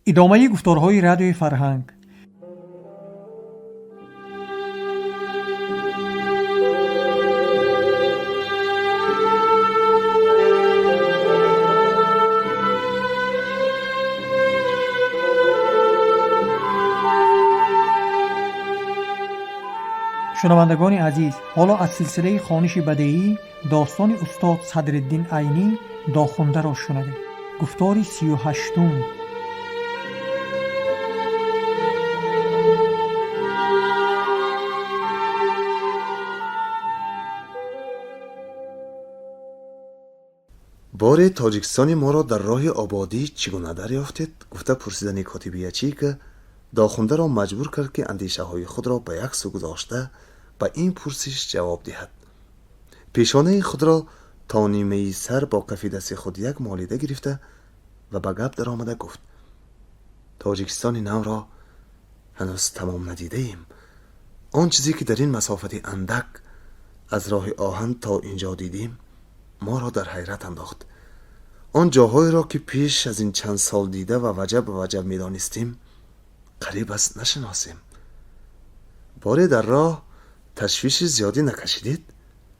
ادامه گفتارهای رادیوی فرهنگ. شنوندگان عزیز، حالا از سلسله خوانش بدیعی داستان استاد صدرالدین عینی داخونده را شنوید. گفتار 38م. بار تاجیکستانی ما را در راه آبادی چگونه دریافتید؟ گفته پرسیدن کاتبیچی که داخونده را مجبور کرد که اندیشه های خود را به یک سو گذاشته به این پرسش جواب دهد. پیشانه خود را تا نیمه سر با کف دست خود یک مالیده گرفته و به گپ در آمده گفت: تاجیکستان نو را هنوز تمام ندیده ایم. آن چیزی که در این مسافت اندک از راه آهن تا اینجا دیدیم ما را در حیرت انداخت. آن جاهایی را که پیش از این چند سال دیده و وجب می دانستیم قریب است نشناسیم. باره در راه تشویش زیادی نکشیدید؟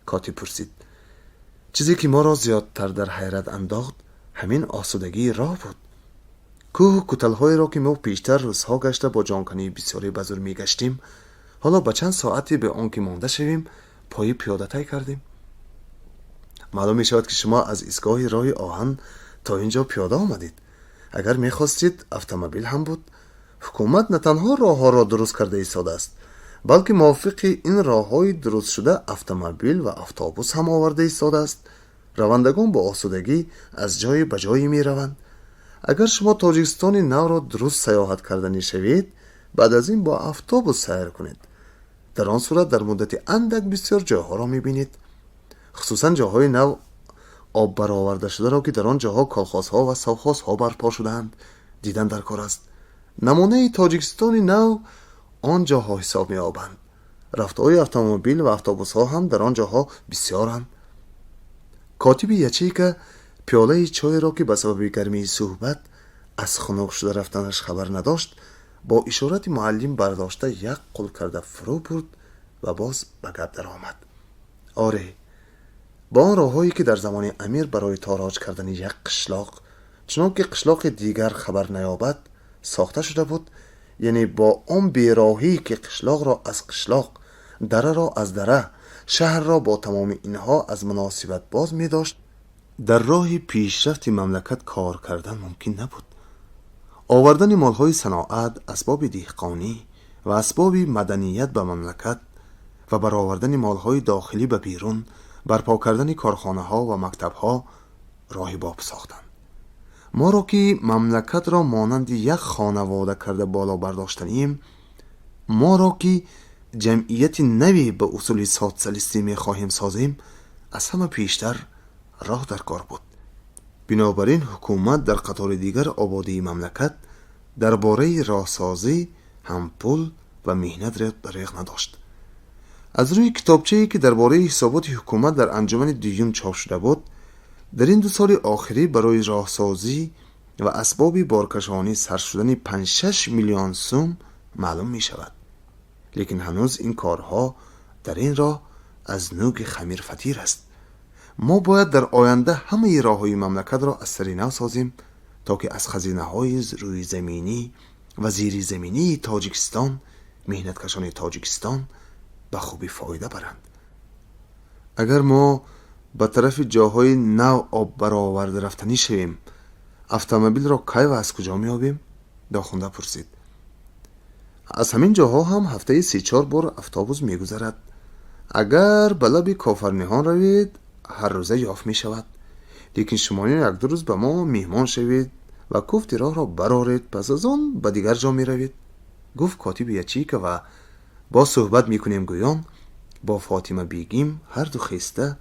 کاتب پرسید. چیزی که ما را زیادتر در حیرت انداخت همین آسودگی راه بود. کوه و کوتل‌هایی را که ما پیشتر روزها گشته با جانکنی بسیاری بزرگ می گشتیم، حالا با چند ساعتی به آن که مانده شویم پای پیاده طی کردیم. معلوم می شود که شما از ایستگاه راه آهن تا اینجا پیاده آمدید. اگر می خواستید اتومبیل هم بود. حکومت نه تنها راه ها را درست کرده ایستاده است، بلکه موافق این راه های درست شده اتومبیل و اتوبوس هم آورده ایستاده است. روندگان با آسودگی از جای به جایی می روند. اگر شما تاجیکستان نو را درست سیاحت کردنی شوید، بعد از این با اتوبوس سیر کنید. در آن صورت در مدت اندک بسیار جاها را می بینید، خصوصا جاهای نو آب برآورده شده را که در آن جاها کالخازها و ساوخازها برپا شده‌اند دیدن در کار است. نمونه تاجیکستان نو آن جاها حساب می یابند. رفتهای اتومبیل و اتوبوس ها هم در آن جاها بسیارند. کاتب یچی که پیاله چای را که به سبب گرمی صحبت از خنک شده رفتنش خبر نداشت، با اشارت معلم برداشته یک قل کرده فرو برد و باز به گپ در آمد. آره، با آن راههایی که در زمان امیر برای تاراج کردن یک قشلاق چنان که قشلاق دیگر خبر نیابد ساخته شده بود، یعنی با آن بیراهی که قشلاق را از قشلاق، دره را از دره، شهر را با تمام اینها از مناسبت باز می داشت، در راه پیشرفت مملکت کار کردن ممکن نبود. آوردن مالهای صناعت، اسباب دهقانی و اسباب مدنیت به مملکت و برآوردن مالهای داخلی به بیرون، برپا کردن کارخانه ها و مکتب ها راه باب ساختند. ما را که مملکت را مانند یک خانواده کرده بالا برداشتنیم، ما را که جمعیت نوی به اصول سوسیالیستی می خواهیم سازیم، از همه پیشتر راه در کار بود. بنابراین حکومت در قطار دیگر آبادی مملکت درباره راهسازی هم پول و مهنت را دریغ نداشت. از روی کتابچه‌ای که درباره حسابات حکومت در انجمن دیوم چاپ شده بود، در این 2 سال آخری برای راهسازی و اسباب بارکشانی صرف شدن 5-6 میلیون سوم معلوم می شود. لیکن هنوز این کارها در این راه از نوک خمیر فطیر است. ما باید در آینده همه راههای مملکت را از سر نو سازیم تا که از خزینه های روی زمینی و زیر زمینی تاجیکستان مهنتکشان تاجیکستان به خوبی فایده برند. اگر ما به طرف جاهای نو آب برآورده رفتنی شویم، اتومبیل را کی و از کجا میابیم؟ داخونده پرسید. از همین جاها هم هفته 3-4 بار اتوبوس میگذرد. اگر به لب کافرنهان روید هر روزه یافت می شود. لیکن شما 1-2 روز به ما میهمان شوید و کوفت راه را برارید، پس از آن به دیگر جا می روید. گفت کاتب یچی که و با صحبت میکنیم گویان با فاطمه بیگیم هر دو خسته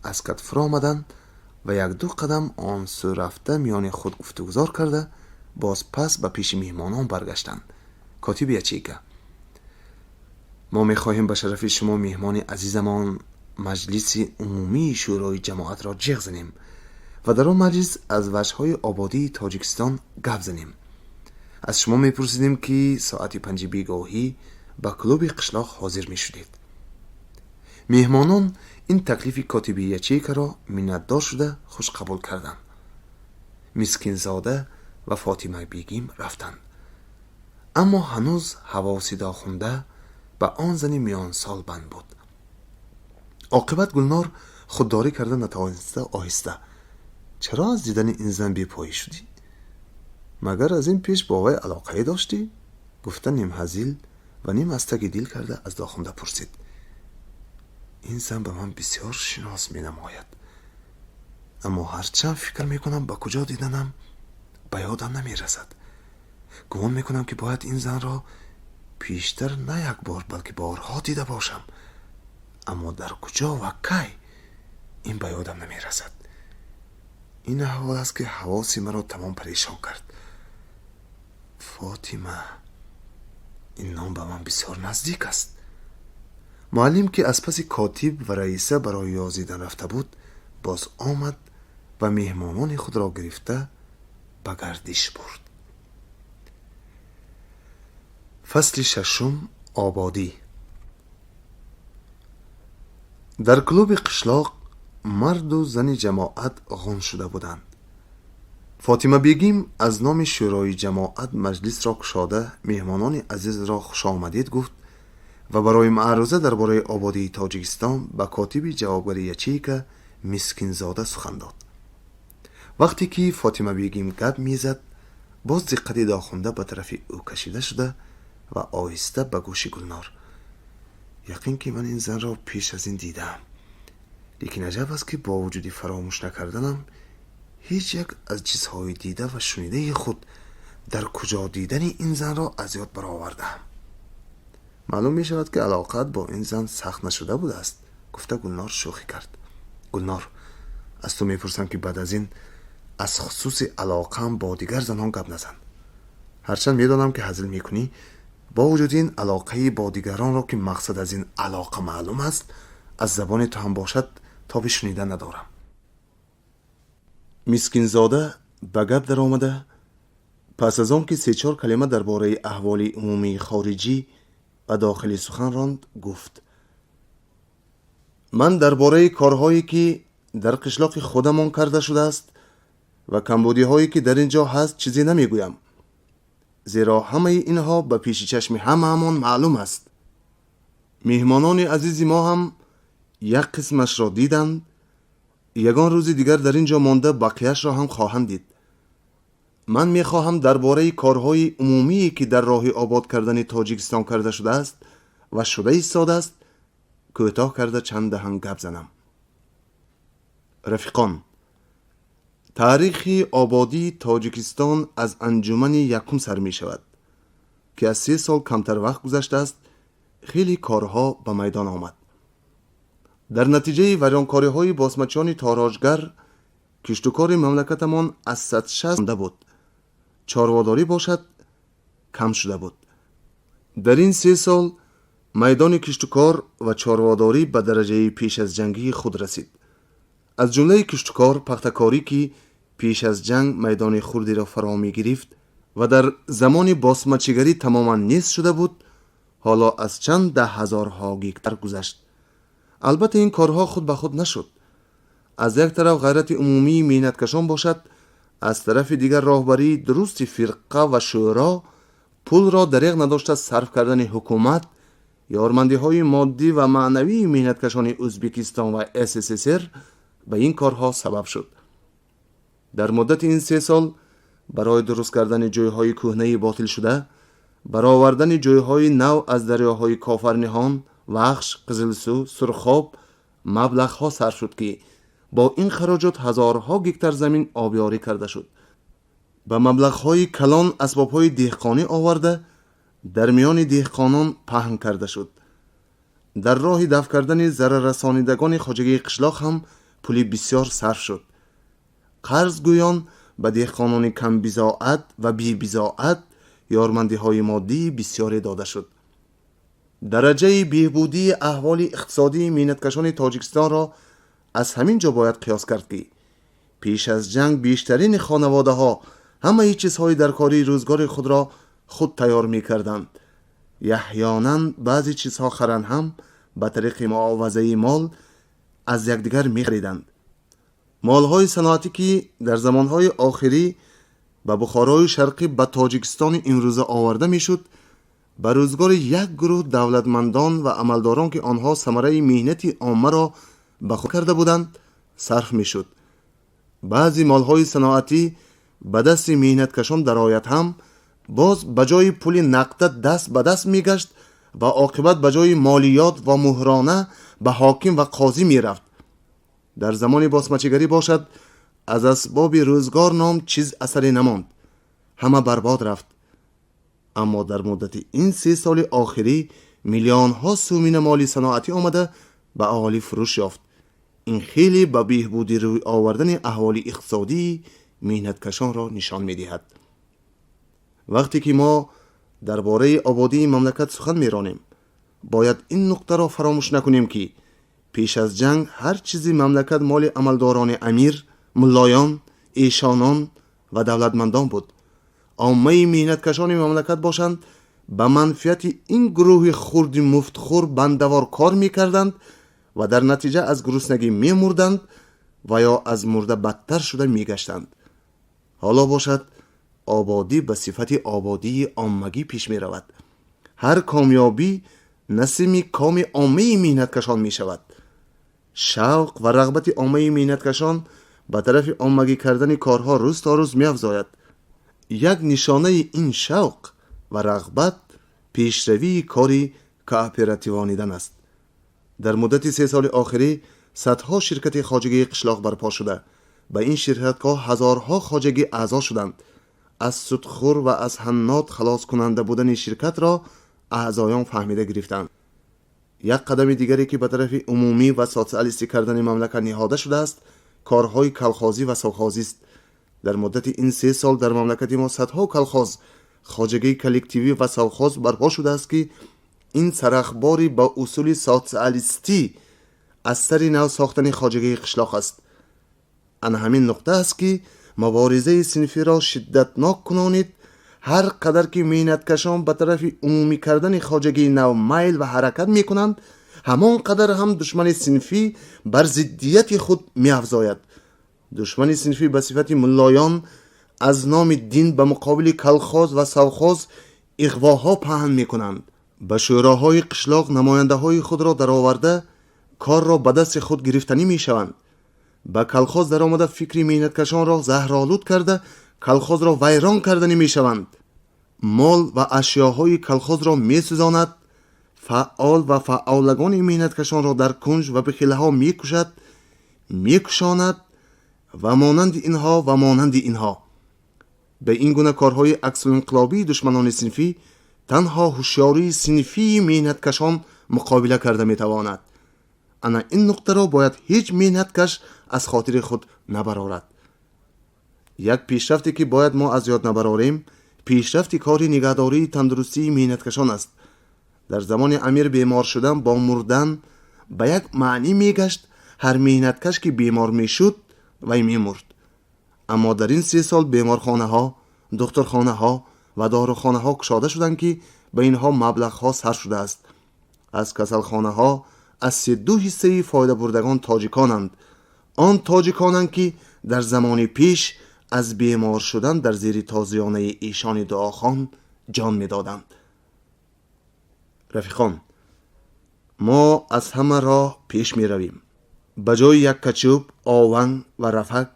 از کتف آمدند و 1-2 قدم آن سو رفته میان خود گفتگوزار کرده باز پس به پیش میهمانان برگشتند. کاتب یچی که ما میخواهیم به شرف شما میهمان عزیزمان مجلس عمومی شورای جماعت را جیغ زنیم و در آن مجلس از وجه‌های آبادی تاجیکستان گپ زنیم. از شما میپرسیدیم که ساعت 5 بیگاهی به کلوب قشلاق حاضر میشدید. مهمانان این تکلیف کاتبی یچیکا را منتدار شده خوش قبول کردند. مسکین زاده و فاطمه بیگیم رفتند. اما هنوز حواس داخونده به آن زن میان سال بند بود. عاقبت گلنار خودداری کرده نتوانسته آهسته: چرا از دیدن این زن بی‌پایی شدی؟ مگر از این پیش با وی علاقه داشتی؟ گفته نیم هزیل و نیم از تگ دل کرده از داخونده پرسید: این زن به من بسیار شناس می نماید، اما هرچند فکر می کنم به کجا دیدنم به یادم نمی رسد. گمان می کنم که باید این زن را پیشتر نه یک بار بلکه بارها دیده باشم، اما در کجا و کی این به یادم نمی رسد. این احوال است که حواس مرا تمام پریشان کرد. فاطمه، این نام به من بسیار نزدیک است. معلم که از پس کاتب و رئیسه برای یازیدن رفته بود باز آمد و مهمانان خود را گرفته به گردش برد. فصل ششم: آبادی. در کلوب قشلاق مرد و زن جماعت غون شده بودند. فاطمه بیگیم از نام شورای جماعت مجلس را گشاده مهمانان عزیز را خوش آمدید گفت و برای معرضه درباره آبادی تاجیکستان به کاتب جوابگر یچیکا مسکین زاده سخن داد. وقتی که فاطمه بیگیم گپ میزد باز دقت داخونده به طرف او کشیده شده و آهسته به گوش گلنار: یقین که من این زن را پیش از این دیدم، لیکن عجب است که با وجودی فراموش نکردنم هیچ یک از چیزهای دیده و شنیده خود در کجا دیدن این زن را از یاد برآوردم. معلوم می شود که علاقت با این زن سخت نشده بوده است، گفته گلنار شوخی کرد. گلنار، از تو میپرسم که بعد از این از خصوص علاقم با دیگر زنان گپ نزن. هرچند میدانم که هزل میکنی، با وجود این علاقه با دیگران را که مقصد از این علاقه معلوم است از زبان تو هم باشد تا به شنیدن ندارم. مسکین زاده به گپ در آمده پس از آن که 3-4 کلمه درباره احوال عمومی خارجی و داخلی سخن راند گفت: من درباره کارهایی که در قشلاق خودمان کرده شده است و کمبودی هایی که در اینجا هست چیزی نمیگویم، زیرا همه اینها به پیش چشم هممان معلوم است. مهمانان عزیز ما هم یک قسمش را دیدند، یگان روز دیگر در اینجا مانده بقیهش را هم خواهند دید. من میخواهم درباره کارهای عمومی که در راه آباد کردن تاجیکستان کرده شده است و شده ایستاده است کوتاه کرده چند دهن گپ زنم. رفیقان، تاریخ آبادی تاجیکستان از انجمن یکم سر می شود که از 3 سال کمتر وقت گذشته است. خیلی کارها به میدان آمد. در نتیجه ویرانکاری های باسمچیان تاراجگر کشتکار مملکتمان از 160 بود. چارواداری باشد کم شده بود. در این 3 سال میدان کشتکار و چارواداری به درجه پیش از جنگی خود رسید. از جمله کشتکار پختکاری که پیش از جنگ میدان خردی را فرا می گرفت و در زمان باسمچیگری تماما نیست شده بود، حالا از چند 10,000 گیکتر گذشت. البته این کارها خود به خود نشد. از یک طرف غیرت عمومی مهنتکشان باشد، از طرف دیگر راهبری درست فرقه و شورا پول را دریغ نداشته صرف کردن حکومت، یارمندی های مادی و معنوی مهنتکشان ازبکستان و SSSR به این کارها سبب شد. در مدت این 3 سال برای درست کردن جایهای کهنه باطل شده، برآوردن جایهای نو از دریاهای کافرنهان، وخش، قزلسو، سرخاب مبلغها صرف شد که با این خراجات هزارها گیکتر زمین آبیاری کرده شد. به مبلغهای کلان اسبابهای دهقانی آورده در میان دهقانان پهن کرده شد. در راه دفع کردن ضرر رسانیدگان خواجگی قشلاق هم پولی بسیار صرف شد. قرضگویان به دهقانان کم بضاعت و بی بضاعت یارمندی های مادی بسیاری داده شد. درجه بهبودی احوال اقتصادی مهنتکشان تاجیکستان را از همین جا باید قیاس کرد که پیش از جنگ بیشترین خانواده ها همه چیزهای درکاری روزگار خود را خود تیار می کردند. احیانا بعضی چیزها خران هم به طریق معاوضه مال از یکدیگر می خریدند. مالهای صنعتی که در زمانهای آخری به بخارای شرقی به تاجیکستان امروزه آورده می شد، به روزگار یک گروه دولتمندان و عملداران که آنها ثمره مهنت عامه را به خود کرده بودند صرف می شد. بعضی مالهای صنعتی به دست مهنتکشان در آید هم باز به جای پول نقد دست به دست می گشت و عاقبت به جای مالیات و مهرانه به حاکم و قاضی می رفت. در زمان بازمچه‌گری باشد از اسباب روزگار نام چیز اثری نماند، همه برباد رفت. اما در مدت این 3 سال آخری میلیون ها سومین مالی صنعتی آمده به اهالی فروش یافت. این خیلی به بهبودی روی آوردن احوال اقتصادی مهنتکشان را نشان می دهد. وقتی که ما درباره آبادی مملکت سخن می رانیم باید این نکته را فراموش نکنیم که پیش از جنگ هر چیزی مملکت مال عملداران امیر، ملایان، ایشانان و دولتمندان بود. عامه مهنتکشان مملکت باشند به منفعت این گروه خرد مفتخور بندوار کار می کردند و در نتیجه از گرسنگی می مردند و یا از مرده بدتر شده می گشتند. حالا باشد آبادی به صفت آبادی عامگی پیش می رود. هر کامیابی نسیم کام عامه مهنتکشان می شود. شوق و رغبت عامه مهنتکشان به طرف عامگی کردن کارها روز تا روز می افزاید. یک نشانه این شوق و رغبت پیشروی کاری کاپراتیوانیدن است. در مدت 3 سال آخری صدها شرکت خواجگی قشلاق برپا شده. به این شرکت‌ها هزارها خواجگی اعضا شدند. از سودخور و از حنات خلاص کننده بودن شرکت را اعضایان فهمیده گرفتند. یک قدم دیگری که به طرف عمومی و سوسیالیستی کردن مملکت نهاده شده است کارهای کلخازی و سوخازی است. در مدت این 3 سال در مملکت ما صدها کلخاز، خواجگی کلکتیوی و سوخاز برپا شده است که این سرخباری با اصول سوسیالیستی از سر نو ساختن خواجگی قشلاق است. آن همین نقطه است که مبارزه صنفی را شدتناک کنانید. هر قدر که مهنتکشان به طرف عمومی کردن خواجگی نو میل و حرکت می کنند همان قدر هم دشمن صنفی بر ضدیت خود می افزاید. دشمن صنفی به صفت ملایان از نام دین به مقابل کلخاز و سوخاز اغواها پهن می کنند. به شوراهای قشلاق نماینده های خود را در آورده کار را به دست خود گرفتنی می شوند. به کلخاز در آمده فکری مهنتکشان را زهرآلود کرده کلخاز را ویران کردنی می شوند. مال و اشیاهای کلخاز را می سوزاند. فعال و فعالگان مهنتکشان را در کنج و بخیله ها می کشد، می کشاند و مانند اینها. به این گونه کارهای عکس انقلابی دشمنان صنفی تنها هوشیاری صنفی مهنتکشان مقابله کرده می تواند. انا این نقطه را باید هیچ مهنتکش از خاطر خود نبرارد. یک پیشرفتی که باید ما از یاد نبراریم پیشرفت کاری نگهداری تندرستی مهنتکشان است. در زمان امیر بیمار شدن با مردن به یک معنی می گشت. هر مهنتکش که بیمار می شد وی می مرد. اما در این 3 سال بیمارخانه ها، دکترخانه ها و داروخانه ها کشاده شدند که به اینها مبلغ ها صرف شده است. از کسلخانه ها از 32 حصه فایده بردگان تاجیکانند. آن تاجیکانند که در زمان پیش از بیمار شدن در زیر تازیانه ایشان دعاخان جان می دادند. رفیقان، ما از همه راه پیش می رویم. بجای یک کچوب، آونگ و رفک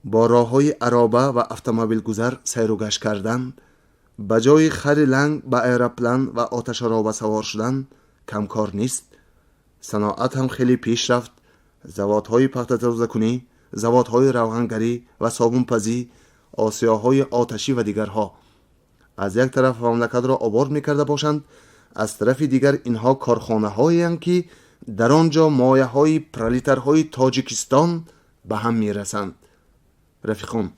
با راه های عرابه و اتومبیل گذر سیر و گشت کردن، بجای خر لنگ به ایروپلان و آتش عرابه سوار شدن کمکار نیست. صناعت هم خیلی پیش رفت. زوادهای پخت زرزکنی، زوادهای روغنگری و صابونپزی، آسیاهای آتشی و دیگرها از یک طرف مملکت را آباد می‌کرده باشند، از طرف دیگر اینها کارخانه‌هایی هستند که در آنجا مایه‌های پرولتارهای تاجیکستان به هم می‌رسند. رفیقان،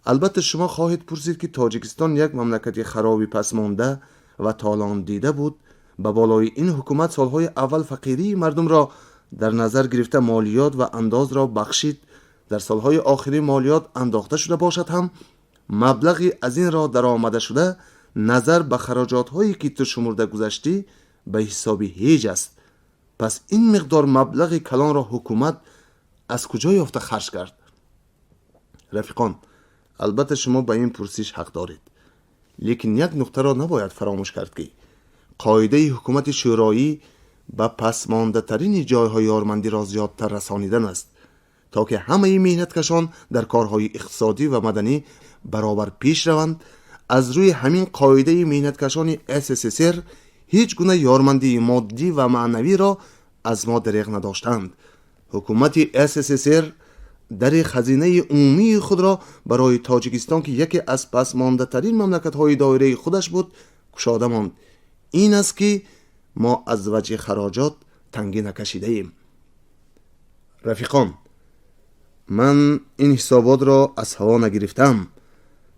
البته شما خواهید پرسید که تاجیکستان یک مملکت خرابی پسمانده و تالان دیده بود. به بالای این حکومت سالهای اول فقیری مردم را در نظر گرفته مالیات و انداز را بخشید. در سالهای آخری مالیات انداخته شده باشد هم مبلغی از این را در آمده شده نظر به خراجات هایی که تو شمرده گذاشتی به حسابی هیچ است. پس این مقدار مبلغ کلان را حکومت از کجا یافته خرج کرد؟ رفیقان، البته شما به این پرسش حق دارید، لیکن یک نکته را نباید فراموش کرد که قاعده حکومت شورایی به پسمانده ترین جایهای یارمندی را زیادتر رسانیدن است تا که همه مهنتکشان در کارهای اقتصادی و مدنی برابر پیش روند. از روی همین قاعده مهنتکشان SSSR هیچ گونه یارمندی مادی و معنوی را از ما دریغ نداشتند. حکومت SSSR در خزینه عمومی خود را برای تاجیکستان که یکی از پسمانده ترین مملکت های دایره خودش بود گشاده ماند. این است که ما از وجه خراجات تنگی نکشیده ایم. رفیقان، من این حسابات را از هوا نگرفتم.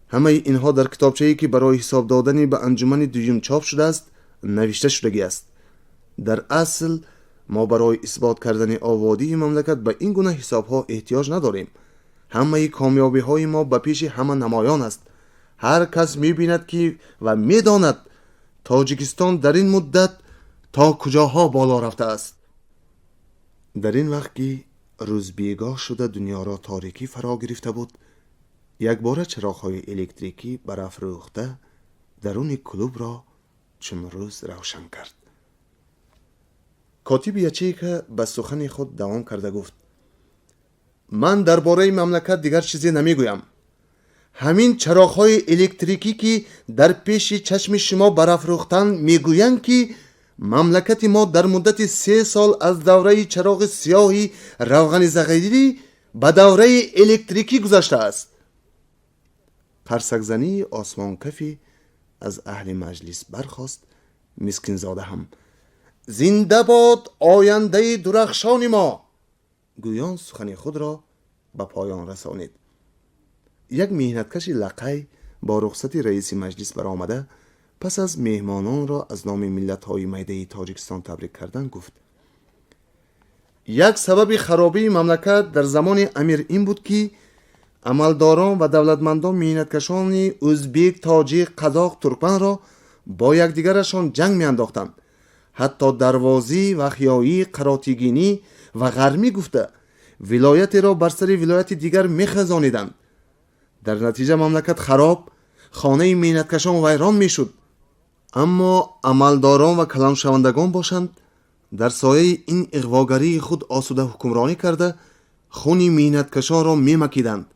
همه اینها در کتابچه‌ای که برای حساب دادن به انجمن دویم چاپ شده است نوشته شده است. در اصل ما برای اثبات کردن آبادی مملکت به این گونه حساب‌ها احتیاج نداریم. همه کامیابی‌های ما به پیش همه نمایان است. هر کس می‌بیند که و می‌داند تاجیکستان در این مدت تا کجاها بالا رفته است. در این وقت که روز بیگاه شده دنیا را تاریکی فرا گرفته بود، یک بار چراغ‌های الکتریکی برافروخته درون کلوب را چون روز روشن کرد. کاتب یچیک به سخن خود دوام کرده گفت: من درباره مملکت دیگر چیزی نمیگویم. همین چراغ‌های الکتریکی که در پیش چشم شما برافروختند میگویند که مملکت ما در مدت 3 سال از دوره چراغ سیاهی روغن زغیری به دوره الکتریکی گذشته است. قرصک‌زنی آسمان کفی از اهل مجلس برخاست. مسکین زاده هم زنده باد آینده درخشان ما گویان سخن خود را به پایان رسانید. یک مهنتکش لقی با رخصت رئیس مجلس برآمده پس از مهمانان را از نام ملت‌های میده تاجیکستان تبریک کردن گفت: یک سبب خرابی مملکت در زمان امیر این بود که عملداران و دولتمندان مهنتکشان ازبک، تاجیک، قزاق، ترکمن را با یکدیگرشان جنگ میانداختند. حتی دروازی و خیایی، قراتیگینی و غرمی گفته ولایت را بر سر ولایت دیگر میخزانیدند. در نتیجه مملکت خراب، خانه مهنتکشان ویران میشد. اما عملداران و کلان شوندگان باشند در سایه این اغواگری خود آسوده حکمرانی کرده خون مهنتکشان را میمکیدند.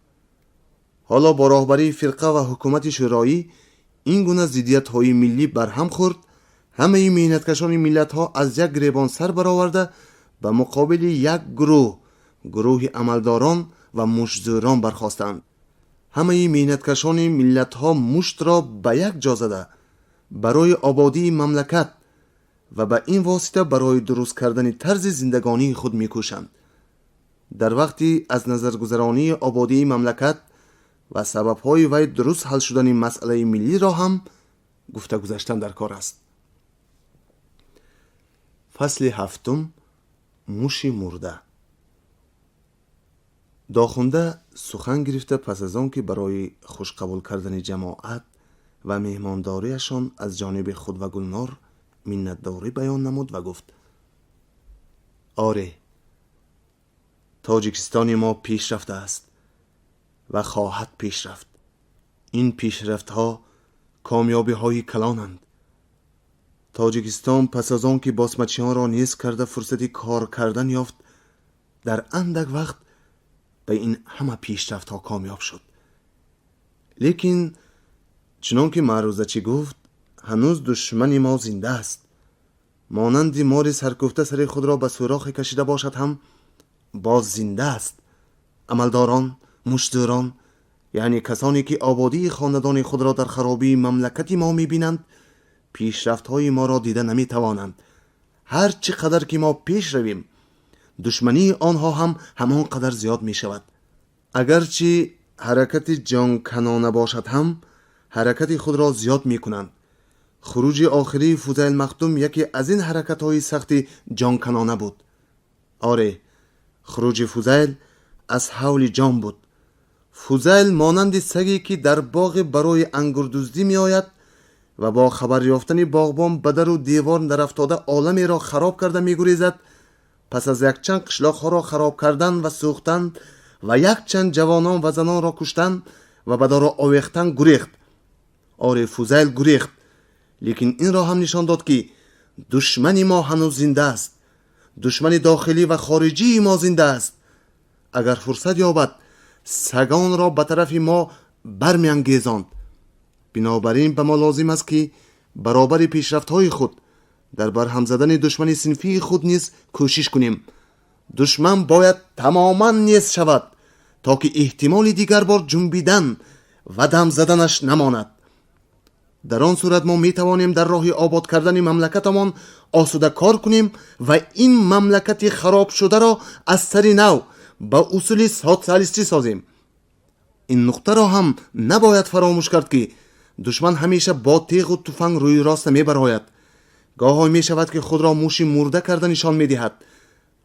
حالا با راهبری فرقه و حکومت شورایی این گونه ضدیت‌های ملی برهم خورد. همه مهنتکشان ملت‌ها از یک گریبان سر برآورده به مقابل یک گروه عملداران و مشت‌زوران برخاستند. همه مهنتکشان ملت‌ها مشت را به یک جا زده برای آبادی مملکت و به این واسطه برای درست کردن طرز زندگانی خود می‌کوشند. در وقتی از نظرگذرانی آبادی مملکت و سبب‌های وی درست حل شدن مسئله ملی را هم گفته گذاشتن در کار است. فصل 7: موش مرده. داخونده سخن گرفته پس از آن که برای خوش قبول کردن جماعت و مهمانداریشان از جانب خود و گلنار منتداری بیان نمود و گفت: آره، تاجیکستان ما پیش رفته است و خواهد پیش رفت. این پیشرفت ها کامیابی های کلانند. تاجیکستان پس از آن که باسمچیان را نیست کرده فرصتی کار کردن یافت، در اندک وقت به این همه پیشرفت ها کامیاب شد. لیکن چنان که معروضچی گفت هنوز دشمن ما زنده است. مانند مار سرکوفته سر خود را به سوراخ کشیده باشد هم باز زنده است. عملداران، مشتران، یعنی کسانی که آبادی خاندان خود را در خرابی مملکت ما می‌بینند، پیشرفت های ما را دیده نمی‌توانند. هر چقدر که ما پیش رویم دشمنی آنها هم همان قدر زیاد می شود. اگرچه حرکت جان کنانه باشد هم حرکت خود را زیاد می کنند. خروج آخری فوزیل مختوم یکی از این حرکت های سخت جان کنانه بود. آره، خروج فوزیل از حول جان بود. فوزیل مانند سگی که در باغ برای انگور دزدی می آید و با خبر یافتن باغبان به در و دیوار در افتاده عالمی را خراب کرده می‌گریزد، پس از یک چند قشلاق‌ها را خراب کردن و سوختن و یک چند جوانان و زنان را کشتن و به در آویختن گریخت. آره، فوزیل گریخت، لیکن این را هم نشان داد که دشمن ما هنوز زنده است. دشمن داخلی و خارجی ما زنده است. اگر فرصت یابد سگان را به طرف ما برمی‌انگیزاند. بنابراین به ما لازم است که برابر پیشرفت‌های خود در برهم زدن دشمن صنفی خود نیز کوشش کنیم. دشمن باید تماما نیست شود تا که احتمال دیگر بار جنبیدن و دم زدنش نماند. در آن صورت ما می توانیم در راه آباد کردن مملکتمان آسوده کار کنیم و این مملکت خراب شده را از سر نو با اصول سوسیالیستی سازیم. این نقطه را هم نباید فراموش کرد که دشمن همیشه با تیغ و تفنگ روی راست می براید. گاهی می شود که خود را موشی مرده کرده نشان می دهد،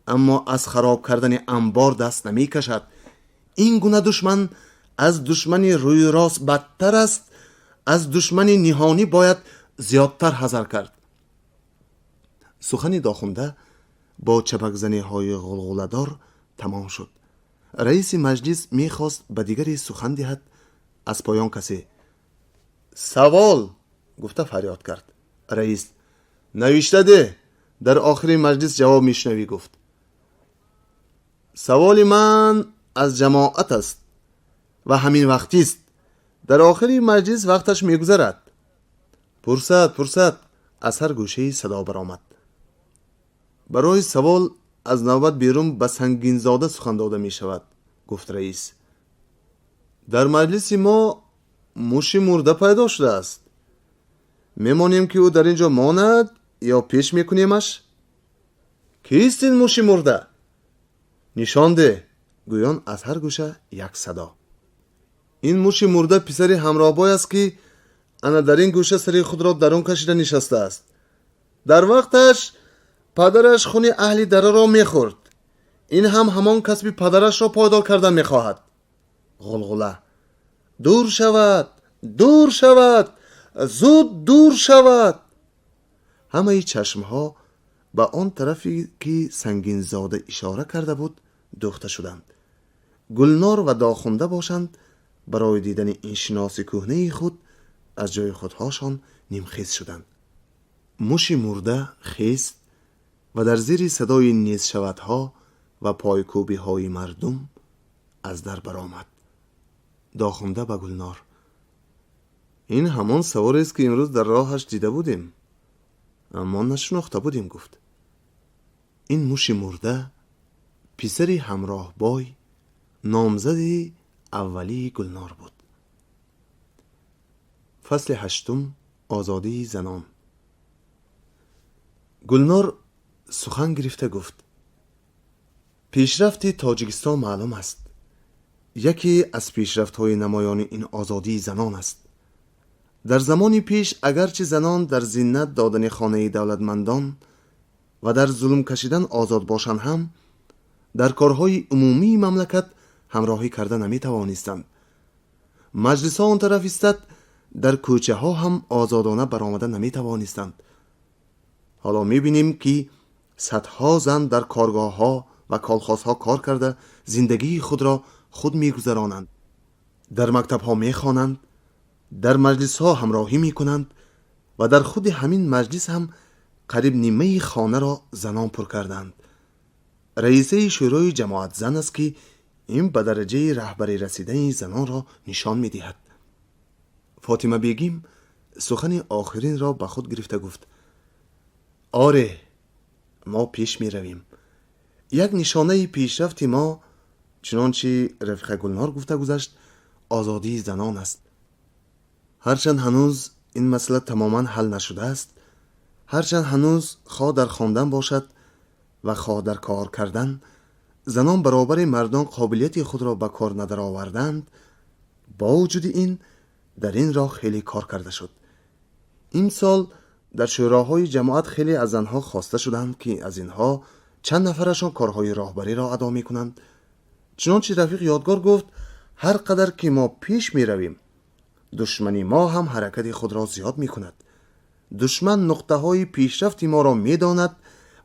اما از خراب کردن انبار دست نمی کشد. این گونه دشمن از دشمن روی راست بدتر است. از دشمن نهانی باید زیادتر حذر کرد. سخن داخونده با چپک زنی های غلغله‌دار تمام شد. رئیس مجلس می خواست به دیگری سخن دهد. از پایان کسی سوال گفته فریاد کرد. رئیس نوشته ده. در آخر مجلس جواب میشنوی گفت. سوال من از جماعت است و همین وقتی است. در آخر مجلس وقتش میگذرد. پرسد از هر گوشه صدا برآمد. برای سوال از نوبت بیرون به سنگین زاده سخن داده می شود گفت رئیس. در مجلس ما موشی مرده پیدا شده است. میمانیم که او در اینجا ماند یا پیش میکنیمش؟ کیست این موشی مرده؟ نشان ده. گویان از هر گوشه یک صدا. این موشی مرده پسر همراهبای است که انا در این گوشه سری خود را درون کشیده نشسته است. در وقتش پدرش خون اهل دره را میخورد. این هم همان کسب پدرش را پایدار کردن میخواهد. غلغله دور شود، زود دور شود. همه چشمها به آن طرفی که سنگین زاده اشاره کرده بود دوخته شدند. گلنار و داخونده باشند برای دیدن این شناس کهنه خود از جای خودهاشان نیمخیز شدند. موشی مرده خیست و در زیر صدای نیز شودها و پایکوبی های مردم از در برآمد. داخونده به گلنار این همان سواری است که امروز در راهش دیده بودیم اما نشناخته بودیم گفت. این موشی مرده پسری همراه بای نامزد اولی گلنار بود. فصل 8 آزادی زنان. گلنار سخن گرفته گفت. پیشرفت تاجیکستان معلوم است. یکی از پیشرفت‌های نمایان این آزادی زنان است. در زمان پیش اگرچه زنان در زینت دادن خانه دولتمندان و در ظلم کشیدن آزاد باشند هم در کارهای عمومی مملکت همراهی کرده نمی توانستند. مجلس ها آن طرف استد در کوچه ها هم آزادانه برآمده نمی توانستند. حالا می بینیم که صدها زن در کارگاه ها و کالخاس ها کار کرده زندگی خود را خود می گذرانند. در مکتب ها می خوانند، در مجلس ها همراهی می کنند و در خود همین مجلس هم قریب نیمه خانه را زنان پر کردند. رئیسه شورای جماعت زن است که این به درجه رهبری رسیدن زنان را نشان می دهد. فاطمه بیگم سخن آخرین را به خود گرفته گفت. آره، ما پیش می رویم. یک نشانه پیشرفت ما چنانچه رفیق گلنار گفته گذشت آزادی زنان است. هرچند هنوز این مسئله تماما حل نشده است، هرچند هنوز خواه در خواندن باشد و خواه در کار کردن زنان برابر مردان قابلیت خود را به کار ندر آوردند، با وجود این در این راه خیلی کار کرده شد. این سال در شوراهای جماعت خیلی از زنها خواسته شدند که از اینها چند نفرشان کارهای راهبری را ادا می کنند. چنانچه رفیق یادگار گفت هر قدر که ما پیش می رویم دشمنی ما هم حرکت خود را زیاد می کند. دشمن نقطه های پیشرفت ما را می داند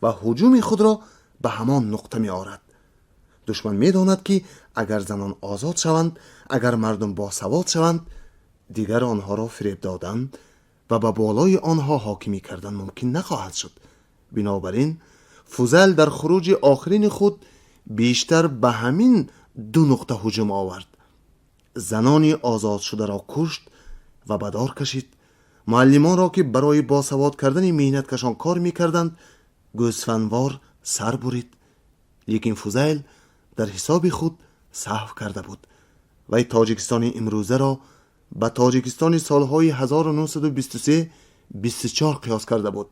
و هجوم خود را به همان نقطه می آورد. دشمن می داند که اگر زنان آزاد شوند، اگر مردم باسواد شوند، دیگر آنها را فریب دادن و به بالای آنها حاکمی کردن ممکن نخواهد شد. بنابراین فوزل در خروج آخرین خود بیشتر به همین دو نقطه هجوم آورد. زنانی آزاد شده را کشت و به دار کشید. معلمان را که برای باسواد کردن مهنت کشان کار میکردند گوسفندوار سر برید. لیکن فوزیل در حساب خود سهو کرده بود. وی تاجیکستان امروزه را به تاجیکستان سالهای 1923-24 قیاس کرده بود.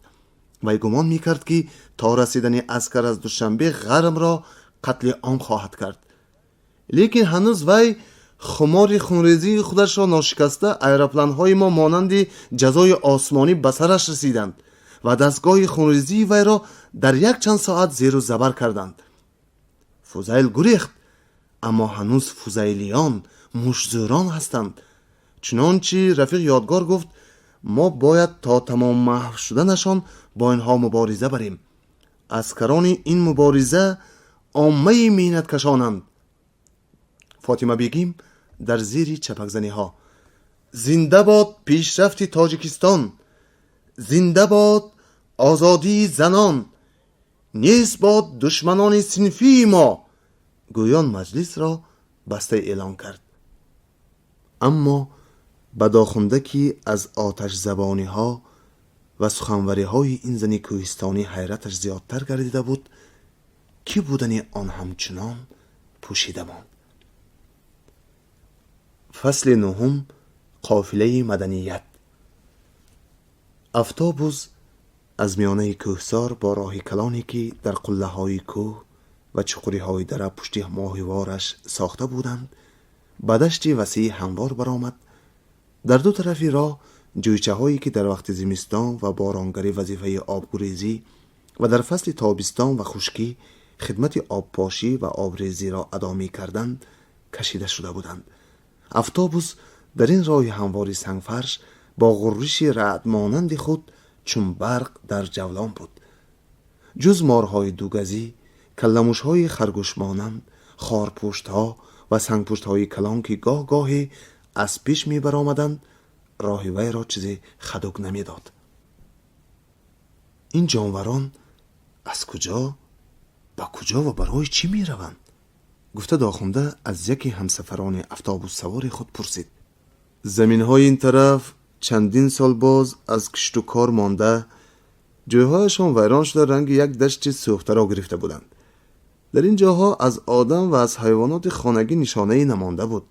وی گمان میکرد که تا رسیدن عسکر از دوشنبه غرب را قتل عام خواهد کرد. لیکن هنوز وی خمار خونریزی خودش را ناشکسته ایروپلان‌های ما مانند جزای آسمانی به سرش رسیدند و دستگاه خونریزی وی را در یک چند ساعت زیر و زبر کردند. فوزیل گریخت، اما هنوز فوزیلیان مشزوران هستند. چنانچه رفیق یادگار گفت ما باید تا تمام محو شدنشان با اینها مبارزه بریم. عسکران این مبارزه عامه مهنت کشانند. فاطمه بیگیم در زیر چپکزنی ها: زنده باد پیشرفت تاجیکستان، زنده باد آزادی زنان، نیست باد دشمنان صنفی ما، گویان مجلس را بسته اعلان کرد. اما بداخونده که از آتش زبانی ها و سخنوری های این زن کوهستانی حیرتش زیادتر گردیده بود که بودن آن همچنان پوشیده ماند. فصل نهم: قافله مدنیت. افتابوس از میانه کوهسار با راه کلانی که در قله های کوه و چقوری های دره پشتی ماهیوارش ساخته بودند به دشت وسیع هموار برآمد. در دو طرف راه جویچه هایی که در وقت زمستان و بارانگری وظیفه آبگریزی و در فصل تابستان و خشکی خدمت آبپاشی و آبریزی را ادا می‌کردند کشیده شده بودند. افتابوس در این راه هموار سنگفرش با غرش رعد مانند خود چون برق در جولان بود. جز مارهای دوگزی، کلموش‌های خرگوش مانند، خارپشت‌ها و سنگپشت‌های کلان که گاه گاهی از پیش می برآمدند راه وی را چیزی خدک نمی‌داد. این جانوران از کجا، با کجا و برای چی می روند؟ گفته داخونده از یکی همسفران افتابوس سوار خود پرسید. زمین های این طرف چندین سال باز از کشت و کار مانده، جایهایشان ویران شده رنگ یک دشت سوخته را گرفته بودند. در این جاها از آدم و از حیوانات خانگی نشانه‌ای نمانده بود.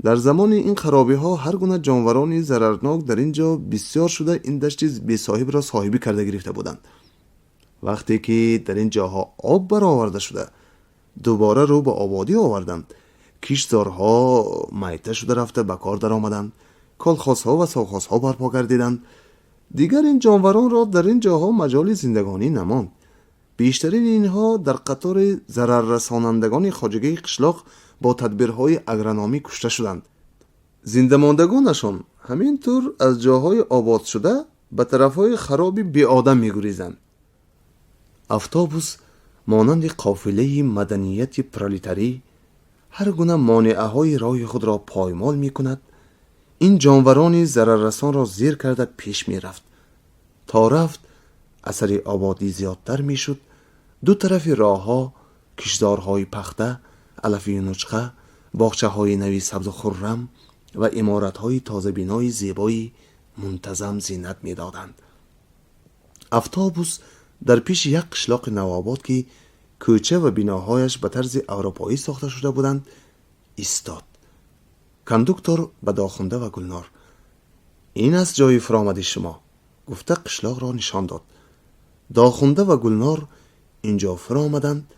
در زمان این خرابی ها هر گونه جانورانی ضررناک در اینجا بسیار شده این دشت بی صاحب را صاحبی کرده گرفته بودند. وقتی که در این جاها آب برآورده شده دوباره رو به آبادی آوردند. کشتزارها میته شده رفته به کار در آمدند، کالخاس‌ها و ساخاس‌ها برپا گردیدند. دیگر این جانوران را در این جاها مجال زندگانی نماند. بیشترین اینها در قطار ضرر رسانندگان خواجگی قشلاق با تدبیرهای اگرنامی کشته شدند. زنده ماندگانشان همینطور از جاهای آباد شده به طرفهای خرابی بی آدم می‌گریزند. افتابوس مانند قافله مدنیت پرولتاری هر گونه مانعه های راه خود را پایمال می کند. این جانوران ضرررسان را زیر کرده پیش می رفت. تا رفت اثر آبادی زیادتر می شد. دو طرف راه ها کشدارهای پخته، علفی نچقه، باغچه های نوی سبز و خرم و عمارت های تازه بینای زیبایی منتظم زینت می دادند. افتابوس در پیش یک قشلاق نوآباد که کوچه و بیناهایش به طرز اروپایی ساخته شده بودند ایستاد. کندکتور به داخونده و گلنار: این است جای فرآمد شما، گفته قشلاق را نشان داد. داخونده و گلنار اینجا فرآمدند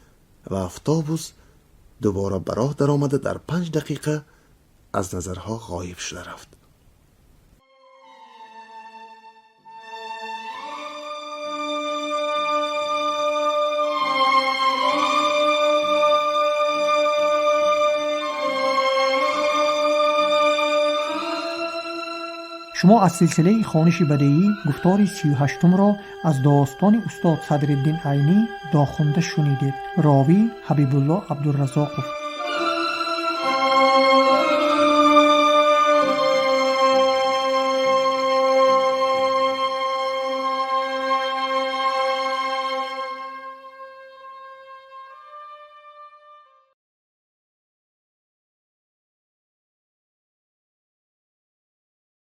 و افتابوس دوباره به راه در آمده در 5 دقیقه از نظرها غایب شده رفت. شما از سلسله خوانش بدیعی گفتار 38 را از داستان استاد صدرالدین عینی داخونده شنیدید. راوی حبیب الله عبدالرزاقов.